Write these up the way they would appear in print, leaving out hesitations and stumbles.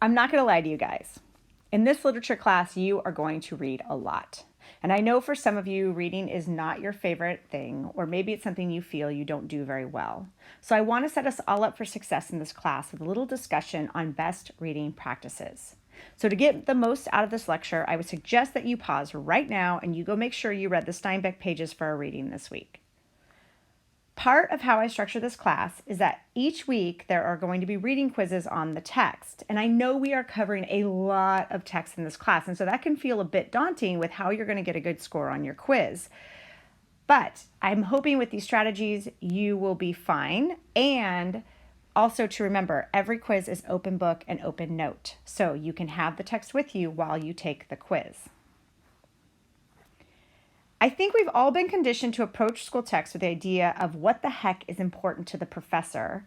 I'm not going to lie to you guys. In this literature class, you are going to read a lot. And I know for some of you, reading is not your favorite thing, or maybe it's something you feel you don't do very well. So I want to set us all up for success in this class with a little discussion on best reading practices. So to get the most out of this lecture, I would suggest that you pause right now and you go make sure you read the Steinbeck pages for our reading this week. Part of how I structure this class is that each week there are going to be reading quizzes on the text. And I know we are covering a lot of text in this class, and so that can feel a bit daunting with how you're going to get a good score on your quiz. But I'm hoping with these strategies you will be fine. And also to remember, every quiz is open book and open note, so you can have the text with you while you take the quiz. I think we've all been conditioned to approach school text with the idea of what the heck is important to the professor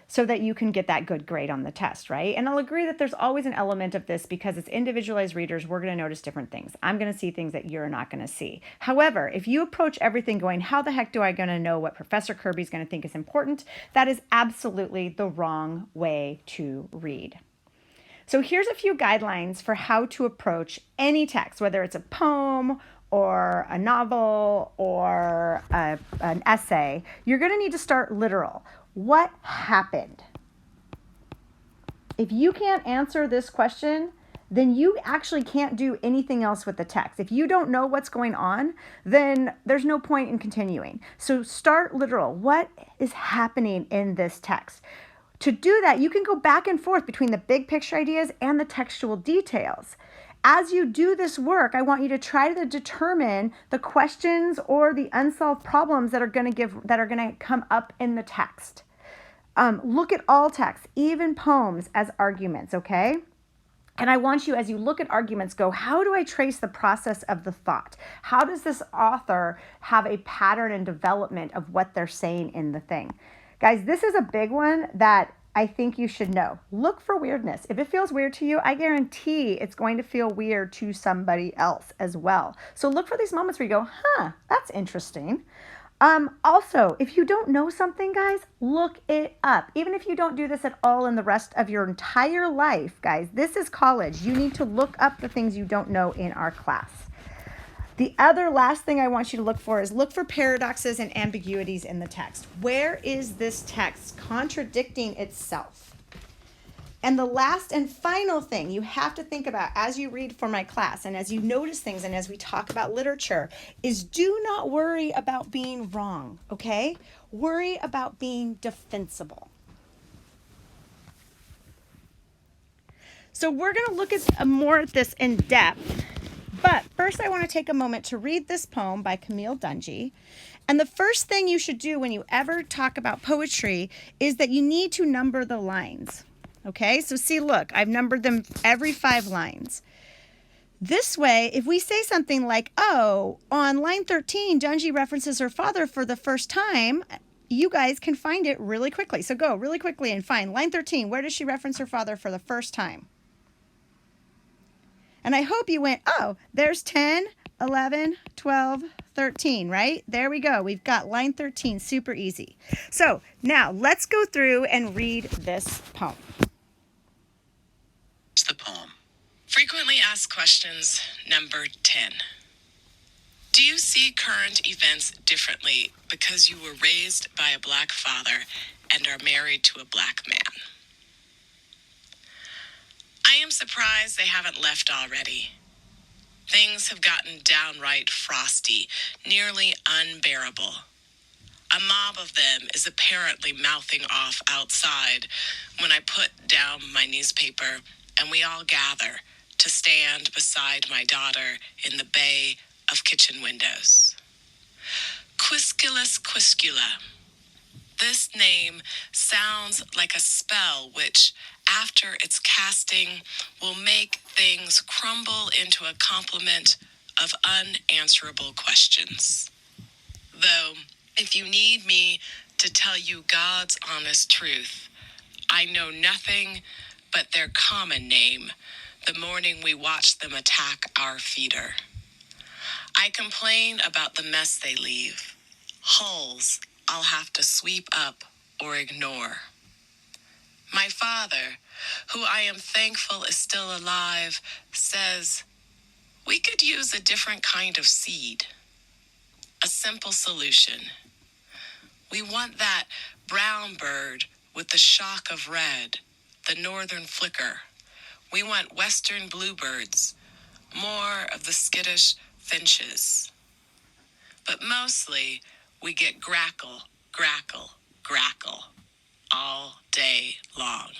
so that you can get that good grade on the test, right? And I'll agree that there's always an element of this because as individualized readers, we're going to notice different things. I'm going to see things that you're not going to see. However, if you approach everything going, how the heck do I going to know what Professor Kirby's going to think is important? That is absolutely the wrong way to read. So here's a few guidelines for how to approach any text, whether it's a poem or a novel or an essay. You're going to need to start literal. What happened? If you can't answer this question, then you actually can't do anything else with the text. If you don't know what's going on, then there's no point in continuing. So start literal. What is happening in this text? To do that, you can go back and forth between the big picture ideas and the textual details. As you do this work, I want you to try to determine the questions or the unsolved problems that are going to come up in the text. Look at all texts, even poems, as arguments, okay? And I want you, as you look at arguments, go, how do I trace the process of the thought? How does this author have a pattern and development of what they're saying in the thing? Guys, this is a big one that I think you should know. Look for weirdness. If it feels weird to you, I guarantee it's going to feel weird to somebody else as well. So look for these moments where you go, that's interesting. Also, if you don't know something, guys, look it up. Even if you don't do this at all in the rest of your entire life, guys, this is college. You need to look up the things you don't know in our class. The other last thing I want you to look for is look for paradoxes and ambiguities in the text. Where is this text contradicting itself? And the last and final thing you have to think about as you read for my class and as you notice things and as we talk about literature is do not worry about being wrong, okay? Worry about being defensible. So we're going to look at more at this in depth. But first, I want to take a moment to read this poem by Camille Dungy. And the first thing you should do when you ever talk about poetry is that you need to number the lines. Okay, so see, look, I've numbered them every 5 lines. This way, if we say something like, oh, on line 13, Dungy references her father for the first time, you guys can find it really quickly. So go really quickly and find line 13. Where does she reference her father for the first time? And I hope you went, oh, there's 10, 11, 12, 13, right? There we go. We've got line 13, super easy. So now let's go through and read this poem. It's the poem. Frequently asked questions, number 10. Do you see current events differently because you were raised by a black father and are married to a black man? I am surprised they haven't left already. Things have gotten downright frosty, nearly unbearable. A mob of them is apparently mouthing off outside when I put down my newspaper and we all gather to stand beside my daughter in the bay of kitchen windows. Quisculus quiscula. This name sounds like a spell which, after its casting, will make things crumble into a complement of unanswerable questions. Though, if you need me to tell you God's honest truth, I know nothing but their common name the morning we watch them attack our feeder. I complain about the mess they leave, holes I'll have to sweep up or ignore. My father, who I am thankful is still alive, says we could use a different kind of seed. A simple solution. We want that brown bird with the shock of red, the northern flicker. We want western bluebirds, more of the skittish finches. But mostly, we get grackle, grackle, grackle all day long.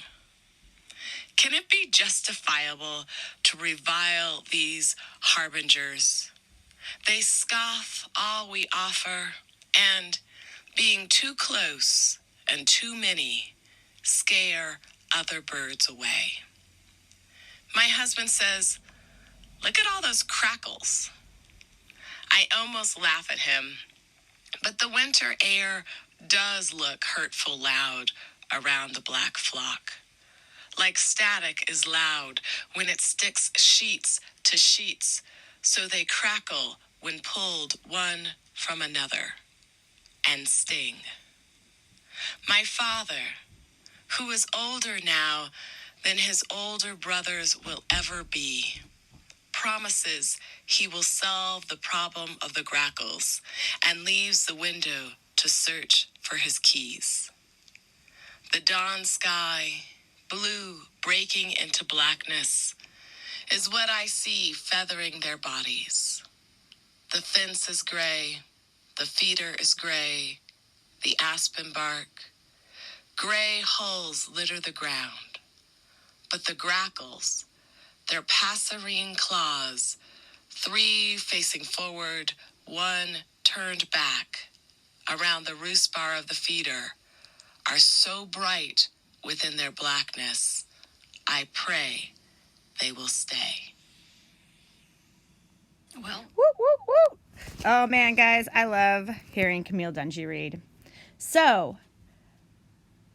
Can it be justifiable to revile these harbingers? They scoff all we offer, and being too close and too many scare other birds away. My husband says, look at all those crackles. I almost laugh at him, but the winter air does look hurtful loud around the black flock. Like static is loud when it sticks sheets to sheets, so they crackle when pulled one from another and sting. My father, who is older now than his older brothers will ever be, promises he will solve the problem of the grackles and leaves the window to search for his keys. The dawn sky, blue breaking into blackness, is what I see feathering their bodies. The fence is gray, the feeder is gray, the aspen bark. Gray hulls litter the ground, but the grackles, their passerine claws, 3 facing forward, 1 turned back, around the roost bar of the feeder, are so bright within their blackness, I pray they will stay. Well, woo, woo, woo. Oh man, guys, I love hearing Camille Dungy read. So,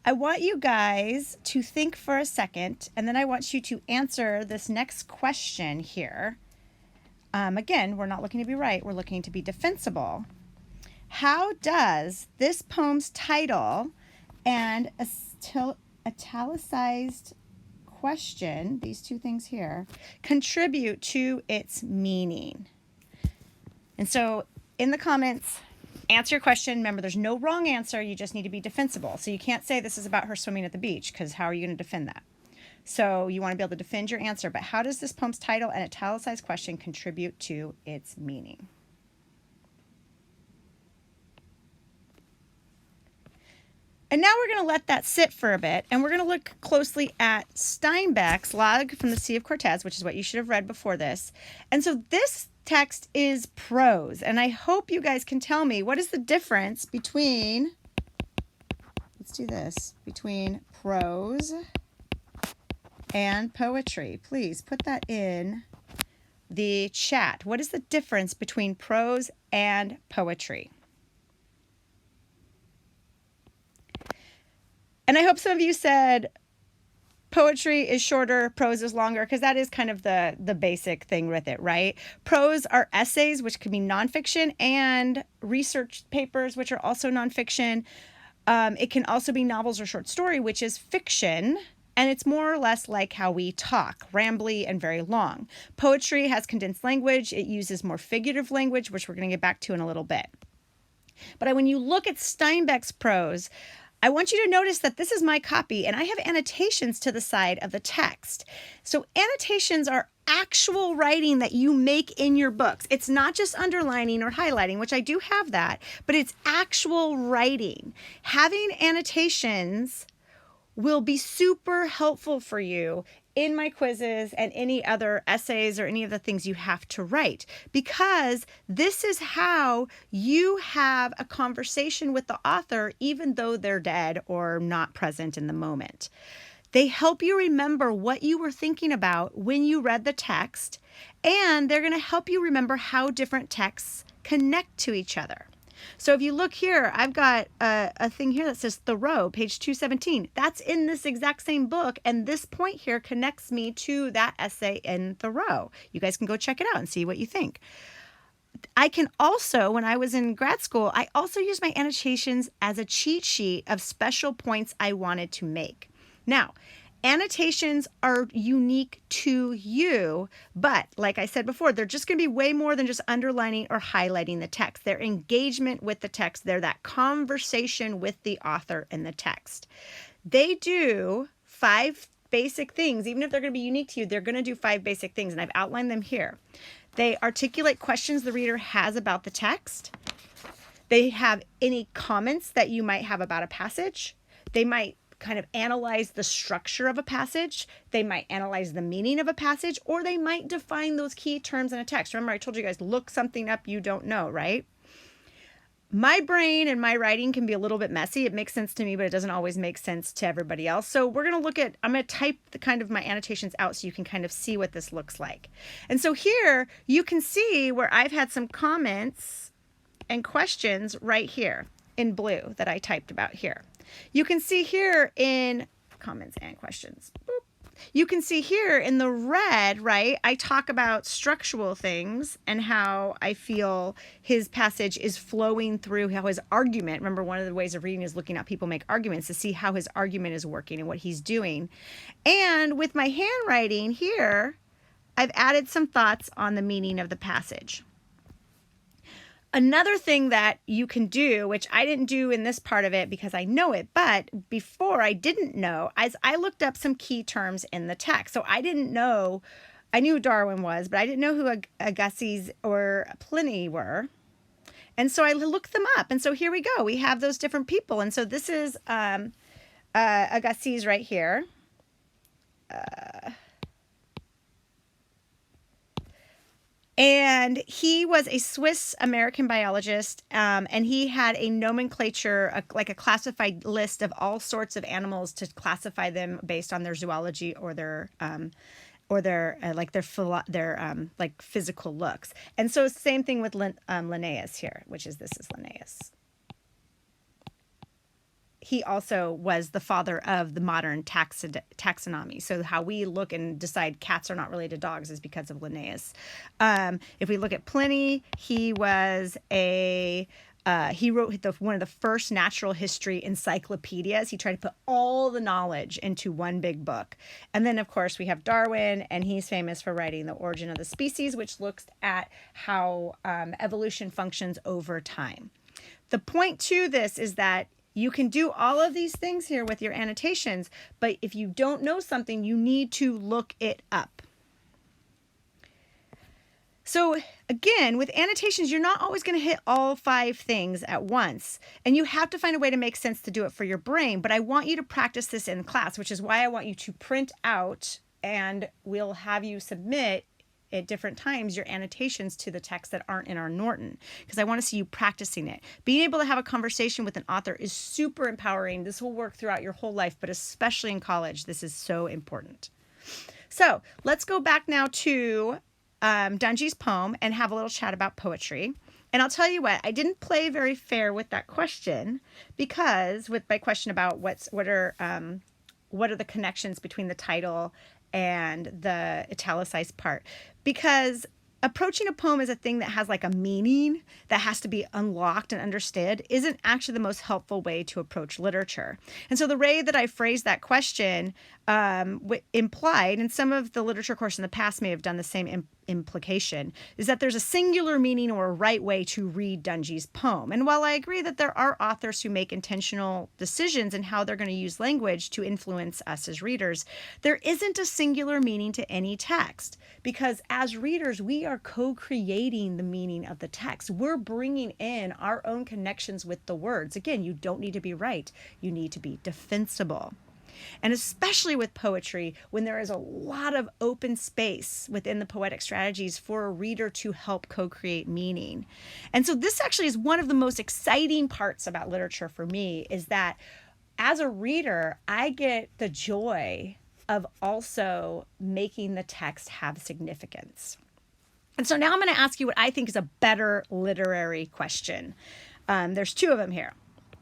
I want you guys to think for a second, and then I want you to answer this next question here. Again, we're not looking to be right, we're looking to be defensible. How does this poem's title and a italicized question, these two things here, contribute to its meaning? And so in the comments, answer your question. Remember, there's no wrong answer. You just need to be defensible. So you can't say this is about her swimming at the beach, because how are you going to defend that? So you want to be able to defend your answer. But how does this poem's title and italicized question contribute to its meaning? And now we're going to let that sit for a bit, and we're going to look closely at Steinbeck's Log from the Sea of Cortez, which is what you should have read before this. And so this text is prose, and I hope you guys can tell me what is the difference between, let's do this, between prose and poetry. Please put that in the chat. What is the difference between prose and poetry? And I hope some of you said poetry is shorter, prose is longer, because that is kind of the basic thing with it, right? Prose are essays, which can be nonfiction, and research papers, which are also nonfiction. It can also be novels or short story, which is fiction, and it's more or less like how we talk, rambly and very long. Poetry has condensed language. It uses more figurative language, which we're going to get back to in a little bit. But when you look at Steinbeck's prose, I want you to notice that this is my copy, and I have annotations to the side of the text. So annotations are actual writing that you make in your books. It's not just underlining or highlighting, which I do have that, but it's actual writing. Having annotations will be super helpful for you in my quizzes and any other essays or any of the things you have to write, because this is how you have a conversation with the author, even though they're dead or not present in the moment. They help you remember what you were thinking about when you read the text, and they're going to help you remember how different texts connect to each other. So if you look here, I've got a thing here that says Thoreau, page 217. That's in this exact same book, and this point here connects me to that essay in Thoreau. You guys can go check it out and see what you think. I can also, when I was in grad school, I also used my annotations as a cheat sheet of special points I wanted to make. Now, annotations are unique to you, but like I said before, they're just going to be way more than just underlining or highlighting the text. They're engagement with the text. They're that conversation with the author in the text. They do 5 basic things. Even if they're going to be unique to you, they're going to do 5 basic things, and I've outlined them here. They articulate questions the reader has about the text. They have any comments that you might have about a passage. They might kind of analyze the structure of a passage. They might analyze the meaning of a passage, or they might define those key terms in a text. Remember, I told you guys, look something up you don't know, right? My brain and my writing can be a little bit messy. It makes sense to me, but it doesn't always make sense to everybody else. So we're going to look at, I'm going to type the kind of my annotations out so you can kind of see what this looks like. And so here you can see where I've had some comments and questions right here in blue that I typed about here. You can see here in comments and questions. Boop. You can see here in the red, right, I talk about structural things and how I feel his passage is flowing through, how his argument, remember one of the ways of reading is looking at people make arguments to see how his argument is working and what he's doing. And with my handwriting here, I've added some thoughts on the meaning of the passage. Another thing that you can do, which I didn't do in this part of it because I know it, but before I didn't know, as I looked up some key terms in the text. So I didn't know, I knew Darwin was, but I didn't know who Agassiz or Pliny were. And so I looked them up. And so here we go. We have those different people. And so this is Agassiz right here. And he was a Swiss-American biologist, and he had a nomenclature, like a classified list of all sorts of animals to classify them based on their zoology or their like physical looks. And so same thing with Linnaeus here, which is, this is Linnaeus. He also was the father of the modern taxonomy. So how we look and decide cats are not related to dogs is because of Linnaeus. If we look at Pliny, he was he wrote one of the first natural history encyclopedias. He tried to put all the knowledge into one big book. And then, of course, we have Darwin, and he's famous for writing The Origin of the Species, which looks at how evolution functions over time. The point to this is that you can do all of these things here with your annotations, but if you don't know something, you need to look it up. So again, with annotations, you're not always going to hit all 5 things at once, and you have to find a way to make sense to do it for your brain, but I want you to practice this in class, which is why I want you to print out, and we'll have you submit at different times your annotations to the text that aren't in our Norton, because I want to see you practicing it. Being able to have a conversation with an author is super empowering. This will work throughout your whole life, but especially in college, this is so important. So let's go back now to Dungy's poem and have a little chat about poetry. And I'll tell you what, I didn't play very fair with that question, because with my question about what are the connections between the title and the italicized part, because approaching a poem as a thing that has like a meaning that has to be unlocked and understood isn't actually the most helpful way to approach literature. And so the way that I phrased that question implied, and some of the literature course in the past may have done the same implication, is that there's a singular meaning or a right way to read Dungy's poem. And while I agree that there are authors who make intentional decisions in how they're going to use language to influence us as readers, there isn't a singular meaning to any text, because as readers, we are co-creating the meaning of the text. We're bringing in our own connections with the words. Again, you don't need to be right. You need to be defensible. And especially with poetry, when there is a lot of open space within the poetic strategies for a reader to help co-create meaning. And so this actually is one of the most exciting parts about literature for me, is that as a reader, I get the joy of also making the text have significance. And so now I'm going to ask you what I think is a better literary question. There's 2 of them here.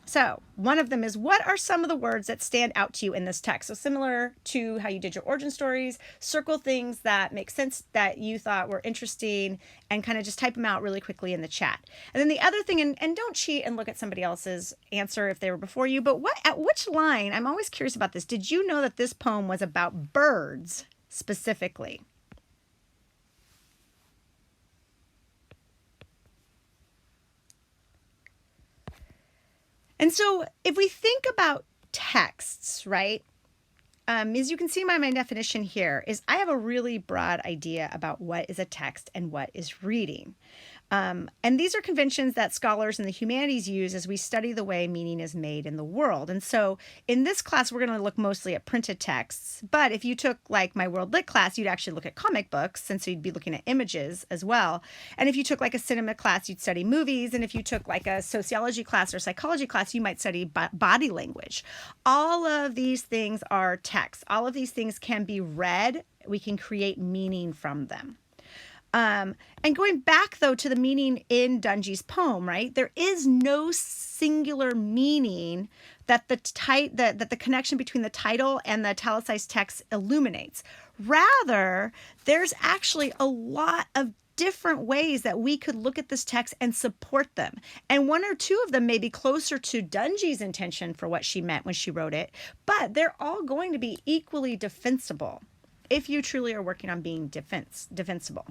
So one of them is, what are some of the words that stand out to you in this text? So similar to how you did your origin stories, circle things that make sense that you thought were interesting and kind of just type them out really quickly in the chat. And then the other thing, and don't cheat and look at somebody else's answer if they were before you, but at which line, I'm always curious about this. Did you know that this poem was about birds specifically? And so if we think about texts, right, as you can see by my definition here, is I have a really broad idea about what is a text and what is reading. And these are conventions that scholars in the humanities use as we study the way meaning is made in the world. And so in this class, we're going to look mostly at printed texts. But if you took like my World Lit class, you'd actually look at comic books. And so you'd be looking at images as well. And if you took like a cinema class, you'd study movies. And if you took like a sociology class or psychology class, you might study body language. All of these things are texts. All of these things can be read. We can create meaning from them. And going back, though, to the meaning in Dungy's poem, right? There is no singular meaning that that the connection between the title and the italicized text illuminates. Rather, there's actually a lot of different ways that we could look at this text and support them. And one or two of them may be closer to Dungy's intention for what she meant when she wrote it, but they're all going to be equally defensible if you truly are working on being defensible.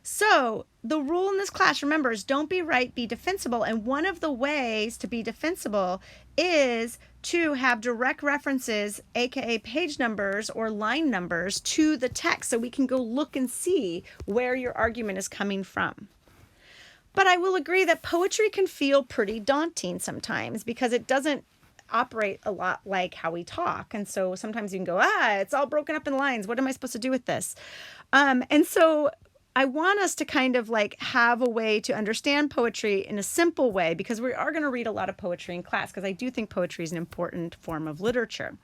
So the rule in this class, remember, is don't be right, be defensible. And one of the ways to be defensible is to have direct references, aka page numbers or line numbers, to the text so we can go look and see where your argument is coming from. But I will agree that poetry can feel pretty daunting sometimes because it doesn't operate a lot like how we talk. And so sometimes you can go, it's all broken up in lines. What am I supposed to do with this? And so I want us to kind of like have a way to understand poetry in a simple way, because we are going to read a lot of poetry in class, because I do think poetry is an important form of literature.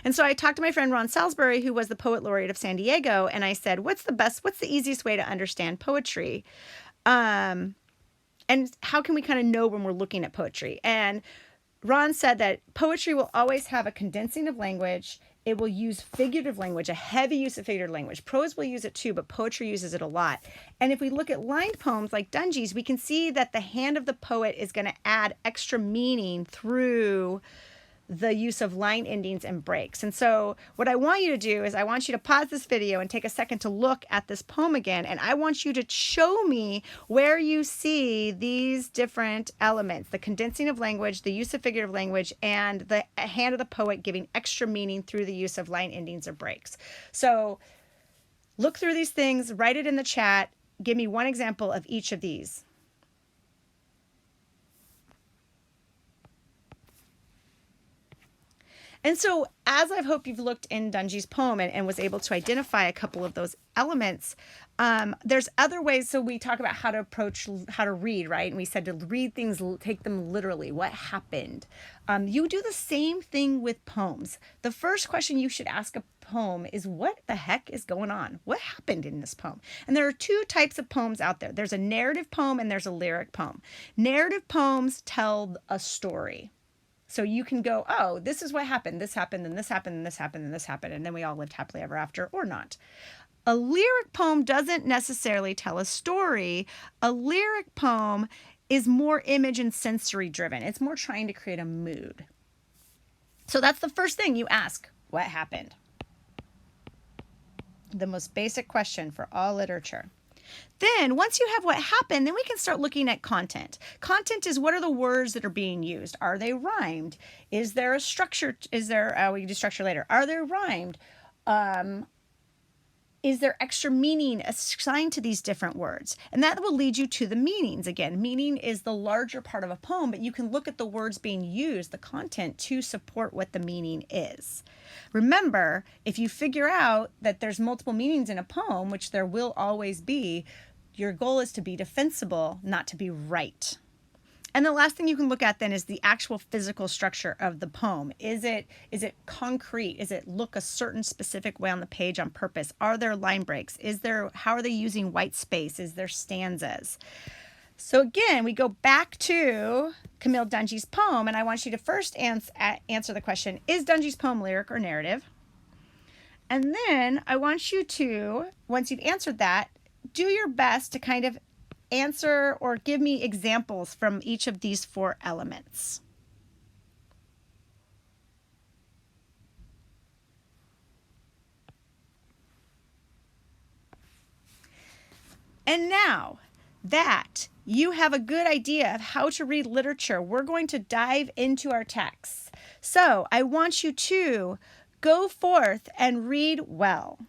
And so I talked to my friend Ron Salisbury, who was the poet laureate of San Diego, and I said, what's the easiest way to understand poetry? And how can we kind of know when we're looking at poetry? And Ron said that poetry will always have a condensing of language. It will use figurative language, a heavy use of figurative language. Prose will use it too, but poetry uses it a lot. And if we look at lined poems like Dungy's, we can see that the hand of the poet is going to add extra meaning through the use of line endings and breaks. And so what I want you to do is I want you to pause this video and take a second to look at this poem again. And I want you to show me where you see these different elements, the condensing of language, the use of figurative language, and the hand of the poet giving extra meaning through the use of line endings or breaks. So look through these things, write it in the chat. Give me one example of each of these. And so as I hope you've looked in Dungy's poem and was able to identify a couple of those elements, there's other ways. So we talk about how to read, right? And we said to read things, take them literally. What happened? You do the same thing with poems. The first question you should ask a poem is, what the heck is going on? What happened in this poem? And there are two types of poems out there. There's a narrative poem and there's a lyric poem. Narrative poems tell a story. So you can go, oh, this is what happened. This happened, and this happened, and this happened, and this happened, and then we all lived happily ever after, or not. A lyric poem doesn't necessarily tell a story. A lyric poem is more image and sensory driven. It's more trying to create a mood. So that's the first thing you ask, what happened? The most basic question for all literature. Then once you have what happened, then we can start looking at content. Content is, what are the words that are being used? Are they rhymed? Is there a structure? We can do structure later. Are they rhymed? Is there extra meaning assigned to these different words? And that will lead you to the meanings. Again, meaning is the larger part of a poem, but you can look at the words being used, the content, to support what the meaning is. Remember, if you figure out that there's multiple meanings in a poem, which there will always be, your goal is to be defensible, not to be right. And the last thing you can look at then is the actual physical structure of the poem. Is it concrete? Is it look a certain specific way on the page on purpose? Are there line breaks? How are they using white space? Is there stanzas? So again, we go back to Camille Dungy's poem, and I want you to first answer the question, is Dungy's poem lyric or narrative? And then I want you to, once you've answered that, do your best to kind of answer or give me examples from each of these 4 elements. And now that you have a good idea of how to read literature, we're going to dive into our texts. So I want you to go forth and read well.